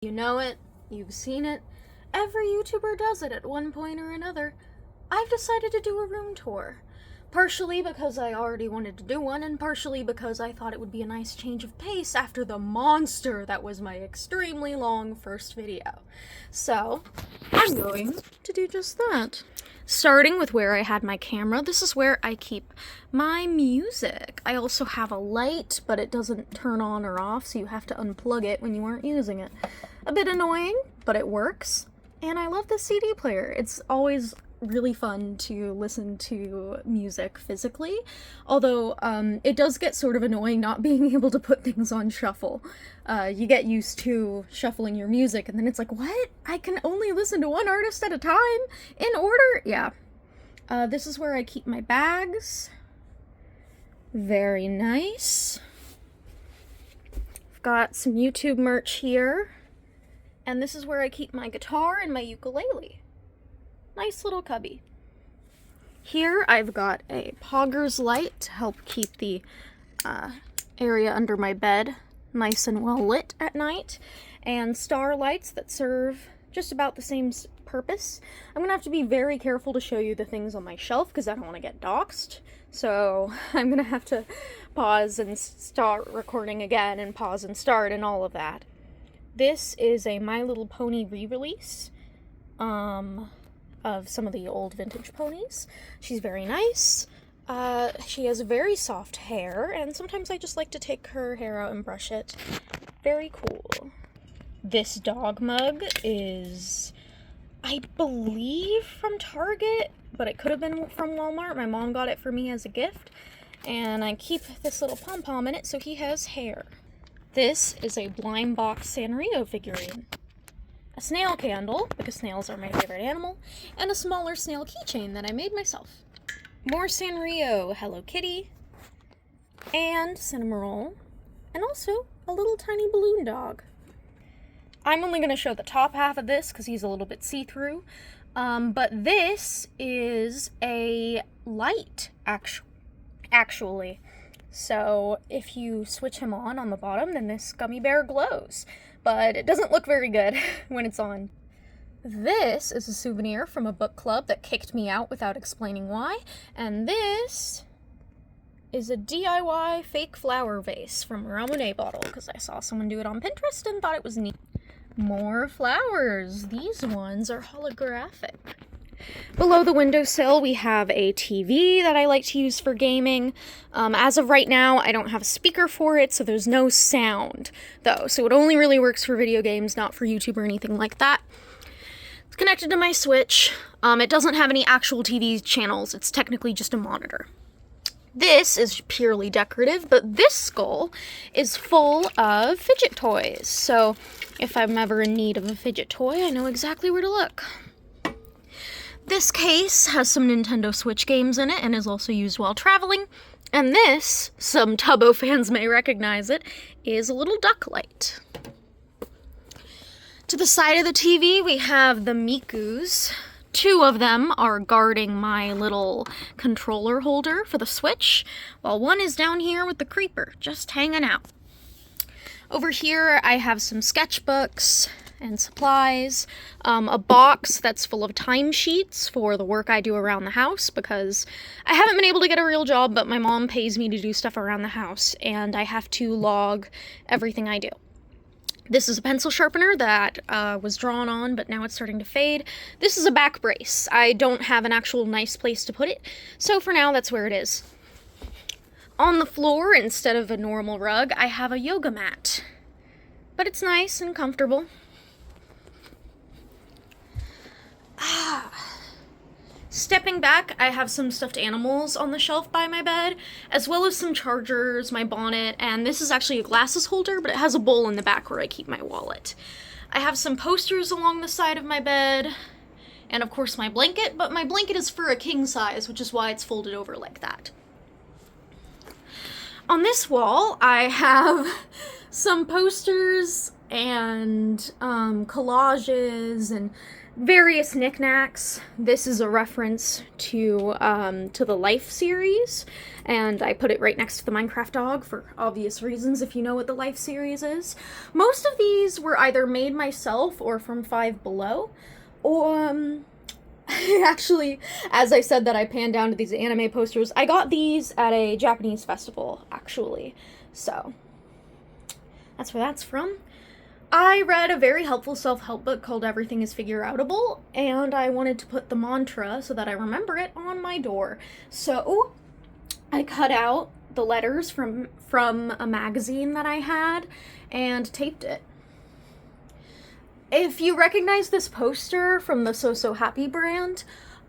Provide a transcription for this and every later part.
You know it, you've seen it, every YouTuber does it at one point or another. I've decided to do a room tour. Partially because I already wanted to do one, and partially because I thought it would be a nice change of pace after the monster that was my extremely long first video. So, I'm going to do just that. Starting with where I had my camera, this is where I keep my music. I also have a light, but it doesn't turn on or off, so you have to unplug it when you aren't using it. A bit annoying, but it works. And I love the CD player. It's always really fun to listen to music physically, although it does get sort of annoying not being able to put things on shuffle. You get used to shuffling your music, and then it's like, what? I can only listen to one artist at a time in order? Yeah. This is where I keep my bags. Very nice. I've got some YouTube merch here. And this is where I keep my guitar and my ukulele. Nice little cubby. Here I've got a Poggers light to help keep the area under my bed nice and well lit at night, and star lights that serve just about the same purpose. I'm gonna have to be very careful to show you the things on my shelf because I don't want to get doxxed, so I'm gonna have to pause and start recording again and pause and start and all of that. This is a My Little Pony re-release of some of the old vintage ponies. She's very nice. She has very soft hair, and sometimes I just like to take her hair out and brush it. Very cool. This dog mug is, I believe, from Target, but it could have been from Walmart. My mom got it for me as a gift, and I keep this little pom-pom in it so he has hair. This is a Blind Box Sanrio figurine. A snail candle, because snails are my favorite animal, and a smaller snail keychain that I made myself. More Sanrio Hello Kitty, and Cinnamoroll, and also a little tiny balloon dog. I'm only going to show the top half of this because he's a little bit see-through, but this is a light, actually. So if you switch him on the bottom, then this gummy bear glows. But it doesn't look very good when it's on. This is a souvenir from a book club that kicked me out without explaining why. And this is a DIY fake flower vase from a Ramonet bottle because I saw someone do it on Pinterest and thought it was neat. More flowers. These ones are holographic. Below the windowsill, we have a TV that I like to use for gaming. As of right now, I don't have a speaker for it, so there's no sound, though. So it only really works for video games, not for YouTube or anything like that. It's connected to my Switch. It doesn't have any actual TV channels. It's technically just a monitor. This is purely decorative, but this skull is full of fidget toys. So if I'm ever in need of a fidget toy, I know exactly where to look. This case has some Nintendo Switch games in it and is also used while traveling. And this, some Tubbo fans may recognize it, is a little duck light. To the side of the TV, we have the Mikus. Two of them are guarding my little controller holder for the Switch, while one is down here with the creeper, just hanging out. Over here, I have some sketchbooks and supplies, a box that's full of timesheets for the work I do around the house, because I haven't been able to get a real job, but my mom pays me to do stuff around the house, and I have to log everything I do. This is a pencil sharpener that was drawn on, but now it's starting to fade. This is a back brace. I don't have an actual nice place to put it, so for now that's where it is. On the floor, instead of a normal rug, I have a yoga mat, but it's nice and comfortable. Stepping back, I have some stuffed animals on the shelf by my bed, as well as some chargers, my bonnet, and this is actually a glasses holder, but it has a bowl in the back where I keep my wallet. I have some posters along the side of my bed, and of course my blanket, but my blanket is for a king size, which is why it's folded over like that. On this wall, I have some posters and collages and various knickknacks. This is a reference to the Life series, and I put it right next to the Minecraft dog for obvious reasons if you know what the Life series is. Most of these were either made myself or from Five Below, or actually, as I said that I panned down to these anime posters, I got these at a Japanese festival, actually. So, that's where that's from. I read a very helpful self-help book called Everything is Figure-Outable, and I wanted to put the mantra so that I remember it on my door. So, I cut out the letters from a magazine that I had and taped it. If you recognize this poster from the So Happy brand,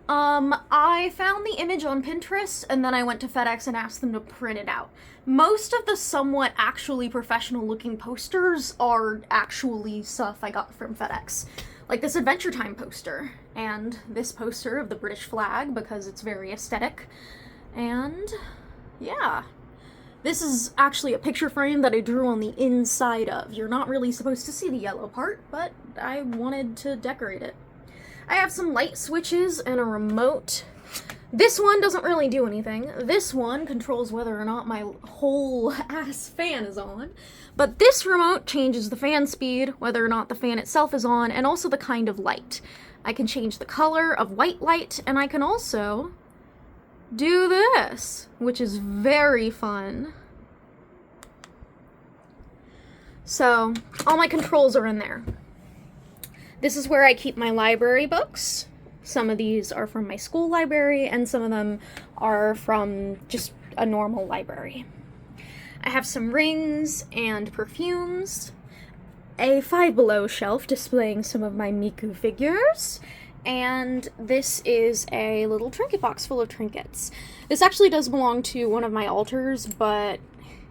I found the image on Pinterest, and then I went to FedEx and asked them to print it out. Most of the somewhat actually professional-looking posters are actually stuff I got from FedEx. Like this Adventure Time poster, and this poster of the British flag, because it's very aesthetic. And, yeah. This is actually a picture frame that I drew on the inside of. You're not really supposed to see the yellow part, but I wanted to decorate it. I have some light switches and a remote. This one doesn't really do anything. This one controls whether or not my whole ass fan is on. But this remote changes the fan speed, whether or not the fan itself is on, and also the kind of light. I can change the color of white light, and I can also do this, which is very fun. So, all my controls are in there. This is where I keep my library books. Some of these are from my school library, and some of them are from just a normal library. I have some rings and perfumes, a Five Below shelf displaying some of my Miku figures, and this is a little trinket box full of trinkets. This actually does belong to one of my altars, but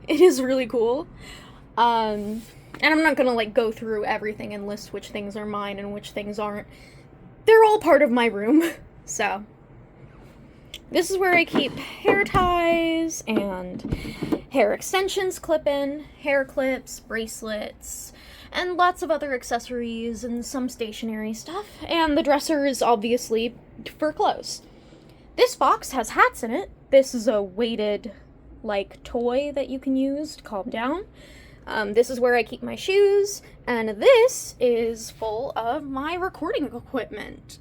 it is really cool. And I'm not gonna go through everything and list which things are mine and which things aren't. They're all part of my room, so. This is where I keep hair ties and hair extensions, clip-in, hair clips, bracelets, and lots of other accessories and some stationery stuff. And the dresser is obviously for clothes. This box has hats in it. This is a weighted, toy that you can use to calm down. This is where I keep my shoes, and this is full of my recording equipment.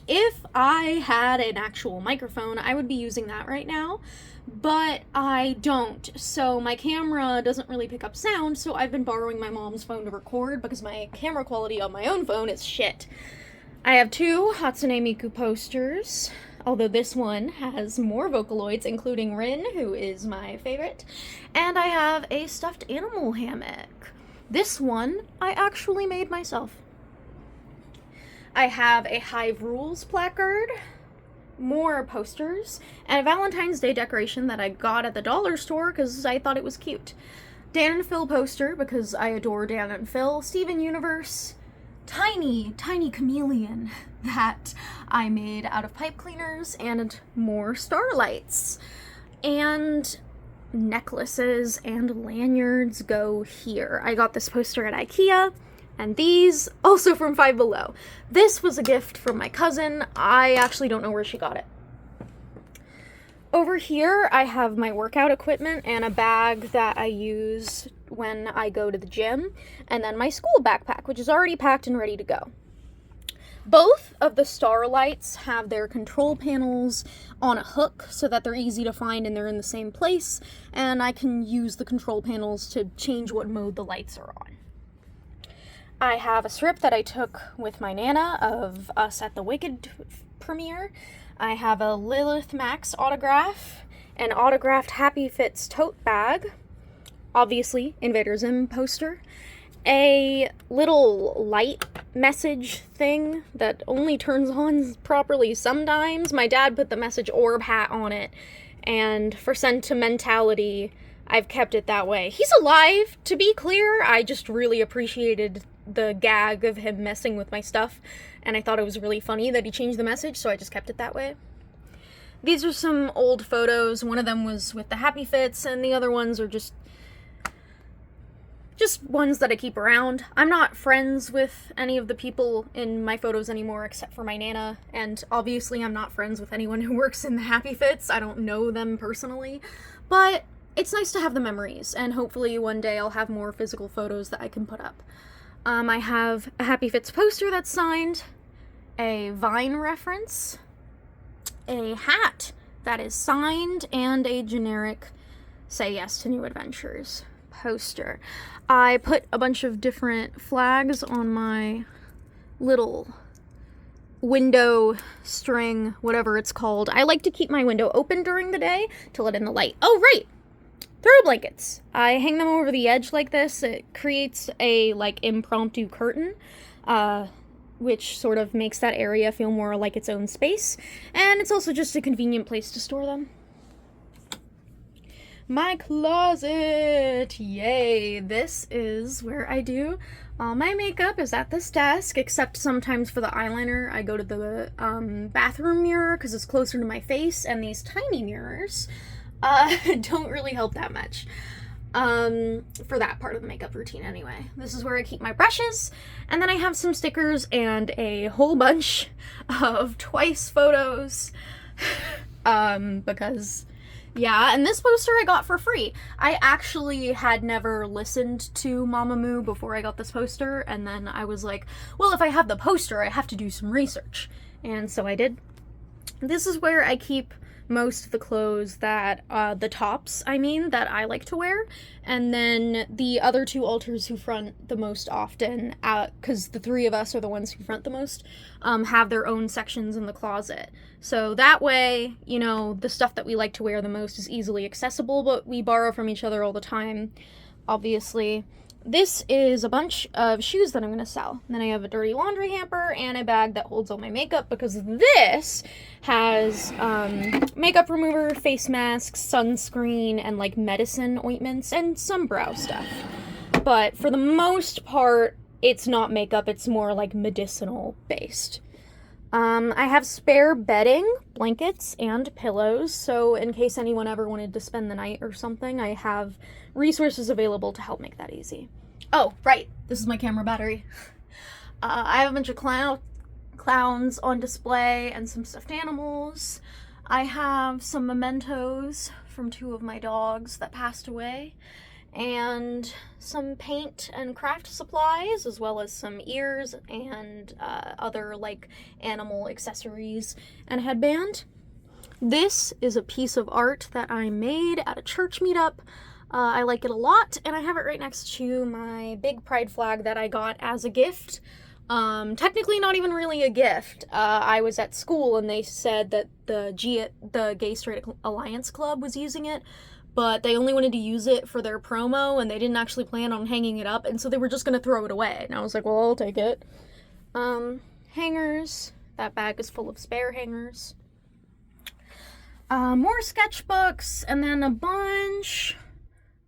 If I had an actual microphone, I would be using that right now, but I don't. So my camera doesn't really pick up sound, so I've been borrowing my mom's phone to record because my camera quality on my own phone is shit. I have two Hatsune Miku posters, although this one has more Vocaloids, including Rin, who is my favorite, and I have a stuffed animal hammock. This one I actually made myself. I have a Hive Rules placard, more posters, and a Valentine's Day decoration that I got at the dollar store because I thought it was cute. Dan and Phil poster because I adore Dan and Phil. Steven Universe, tiny chameleon that I made out of pipe cleaners, and more starlights. And necklaces and lanyards go here. I got this poster at IKEA, and these also from Five Below. This was a gift from my cousin. I actually don't know where she got it. Over here, I have my workout equipment and a bag that I use when I go to the gym, and then my school backpack, which is already packed and ready to go. Both of the starlights have their control panels on a hook so that they're easy to find and they're in the same place, and I can use the control panels to change what mode the lights are on. I have a strip that I took with my Nana of us at the Wicked premiere. I have a Lilith Max autograph, an autographed Happy Fits tote bag, obviously Invader Zim poster, a little light message thing that only turns on properly sometimes. My dad put the message orb hat on it, and for sentimentality, I've kept it that way. He's alive, to be clear. I just really appreciated the gag of him messing with my stuff, and I thought it was really funny that he changed the message, so I just kept it that way. These are some old photos. One of them was with the Happy Fits, and the other ones are just just ones that I keep around. I'm not friends with any of the people in my photos anymore except for my Nana, and obviously I'm not friends with anyone who works in the Happy Fits. I don't know them personally, but it's nice to have the memories, and hopefully one day I'll have more physical photos that I can put up. I have a Happy Fits poster that's signed, a Vine reference, a hat that is signed, and a generic Say Yes to New Adventures poster. I put a bunch of different flags on my little window string, whatever it's called. I like to keep my window open during the day to let in the light. Oh, right! Throw blankets. I hang them over the edge like this. It creates a, like, impromptu curtain, which sort of makes that area feel more like its own space. And it's also just a convenient place to store them. My closet! Yay! This is where I do all my makeup, is at this desk, except sometimes for the eyeliner I go to the bathroom mirror because it's closer to my face, and these tiny mirrors don't really help that much for that part of the makeup routine anyway. This is where I keep my brushes, and then I have some stickers and a whole bunch of Twice photos because yeah, and this poster I got for free. I actually had never listened to Mamamoo before I got this poster, and then I was like, well, if I have the poster, I have to do some research. And so I did. This is where I keep most of the clothes that, the tops, I mean, that I like to wear, and then the other two alters who front the most often, because the three of us are the ones who front the most, have their own sections in the closet. So that way, you know, the stuff that we like to wear the most is easily accessible, but we borrow from each other all the time, obviously. This is a bunch of shoes that I'm going to sell. And then I have a dirty laundry hamper and a bag that holds all my makeup, because this has makeup remover, face masks, sunscreen, and like medicine ointments, and some brow stuff. But for the most part, it's not makeup, it's more like medicinal based. I have spare bedding, blankets, and pillows, so in case anyone ever wanted to spend the night or something, I have resources available to help make that easy. Oh, right, this is my camera battery. I have a bunch of clowns on display and some stuffed animals. I have some mementos from 2 of my dogs that passed away, and some paint and craft supplies, as well as some ears and other like animal accessories and a headband. This is a piece of art that I made at a church meetup. I like it a lot, and I have it right next to my big pride flag that I got as a gift. Technically not even really a gift. I was at school and they said that the Gay Straight Alliance Club was using it, but they only wanted to use it for their promo, and they didn't actually plan on hanging it up, and so they were just gonna throw it away. And I was like, well, I'll take it. Hangers. That bag is full of spare hangers. More sketchbooks, and then a bunch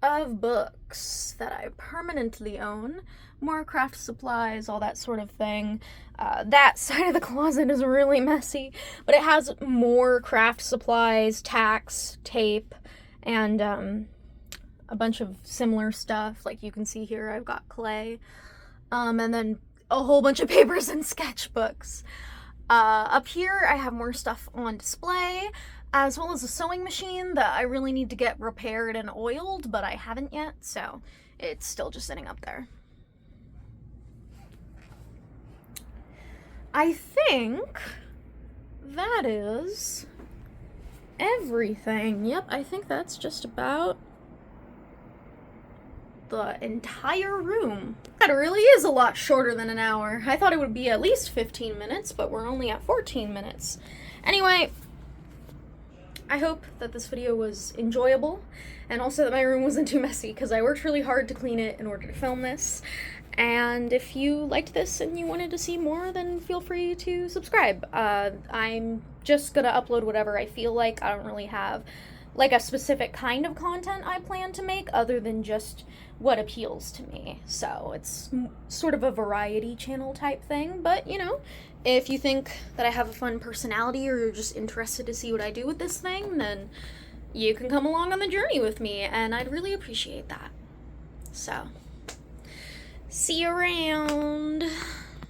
of books that I permanently own. More craft supplies, all that sort of thing. That side of the closet is really messy, but it has more craft supplies, tacks, tape, and a bunch of similar stuff. Like you can see here, I've got clay, and then a whole bunch of papers and sketchbooks. Up here, I have more stuff on display, as well as a sewing machine that I really need to get repaired and oiled, but I haven't yet, so it's still just sitting up there. I think that is everything. Yep, I think that's just about the entire room. That really is a lot shorter than an hour. I thought it would be at least 15 minutes, but we're only at 14 minutes. Anyway, I hope that this video was enjoyable, and also that my room wasn't too messy, because I worked really hard to clean it in order to film this. And if you liked this and you wanted to see more, then feel free to subscribe. I'm just gonna upload whatever I feel like. I don't really have like a specific kind of content I plan to make other than just what appeals to me. So it's sort of a variety channel type thing, but you know, if you think that I have a fun personality, or you're just interested to see what I do with this thing, then you can come along on the journey with me, and I'd really appreciate that. So, See you around.